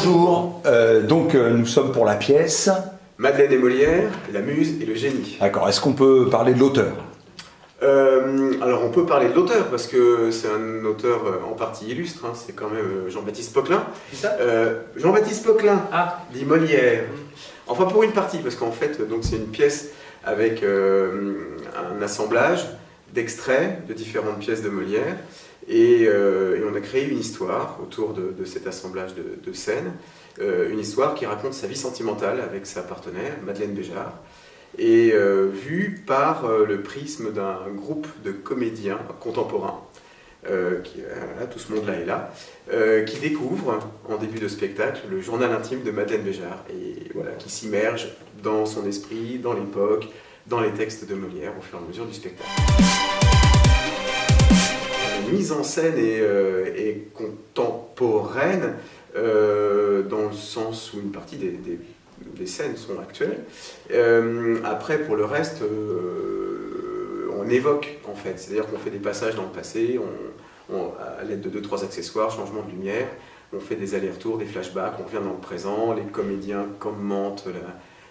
bonjour. Nous sommes pour la pièce. Madeleine et Molière, la muse et le génie. D'accord, est-ce qu'on peut parler de l'auteur? Alors on peut parler de l'auteur parce que c'est un auteur en partie illustre, hein, c'est quand même Jean-Baptiste Poquelin. C'est ça? Jean-Baptiste Poquelin, Ah. dit Molière. Enfin pour une partie, parce qu'en fait c'est une pièce avec un assemblage d'extraits de différentes pièces de Molière et on a créé une histoire autour de cet assemblage de scènes, une histoire qui raconte sa vie sentimentale avec sa partenaire, Madeleine Béjart, et vue par le prisme d'un groupe de comédiens contemporains, tout ce monde-là est là, qui découvre en début de spectacle le journal intime de Madeleine Béjart, et voilà, qui s'immerge dans son esprit, dans l'époque, dans les textes de Molière au fur et à mesure du spectacle. La mise en scène est contemporaine, dans le sens où une partie des scènes sont actuelles. Après, pour le reste, on évoque en fait, c'est-à-dire qu'on fait des passages dans le passé, à l'aide de 2-3 accessoires, changement de lumière, on fait des allers-retours, des flashbacks, on revient dans le présent, les comédiens commentent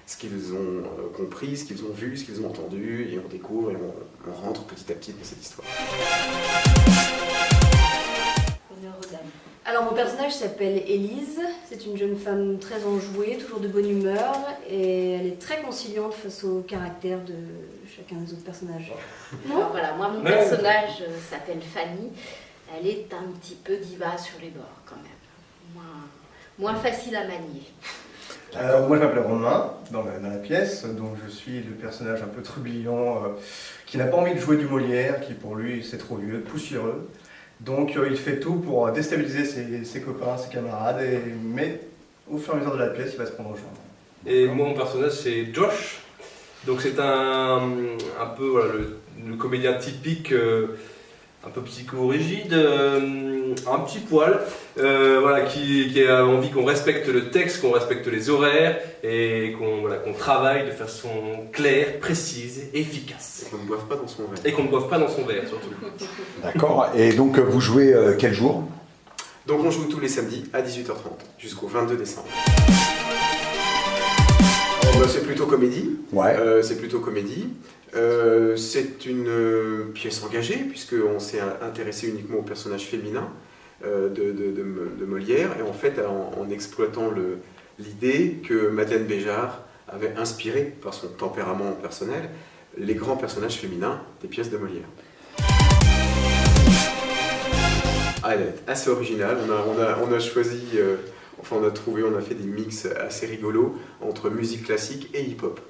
ce qu'ils ont compris, ce qu'ils ont vu, ce qu'ils ont entendu, et on découvre et on rentre petit à petit dans cette histoire. Alors mon personnage s'appelle Élise, c'est une jeune femme très enjouée, toujours de bonne humeur, et elle est très conciliante face au caractère de chacun des autres personnages. Alors voilà, moi mon personnage s'appelle Fanny, elle est un petit peu diva sur les bords quand même, moins facile à manier. Alors moi je m'appelle Romain dans la pièce, donc je suis le personnage un peu trublion qui n'a pas envie de jouer du Molière, qui pour lui c'est trop vieux, poussiéreux. Donc il fait tout pour déstabiliser ses copains, ses camarades, mais au fur et à mesure de la pièce il va se prendre au jeu. Et moi mon personnage c'est Josh, donc c'est un peu voilà, le comédien typique, un peu psycho-rigide, un petit poil, voilà, qui a envie qu'on respecte le texte, qu'on respecte les horaires et qu'on travaille de façon claire, précise et efficace. Et qu'on ne boive pas dans son verre. Et qu'on ne boive pas dans son verre surtout. D'accord, et donc vous jouez quel jour? Donc on joue tous les samedis à 18h30 jusqu'au 22 décembre. C'est plutôt comédie. Ouais. C'est plutôt comédie. C'est une pièce engagée puisqu'on s'est intéressé uniquement aux personnages féminins de Molière, et en fait en exploitant l'idée que Madeleine Béjart avait inspiré par son tempérament personnel les grands personnages féminins des pièces de Molière. Elle est assez originale, on a choisi, on a fait des mix assez rigolos entre musique classique et hip-hop.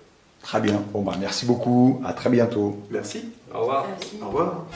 Très bien, bon bah merci beaucoup, à très bientôt. Merci. Au revoir. Merci. Au revoir.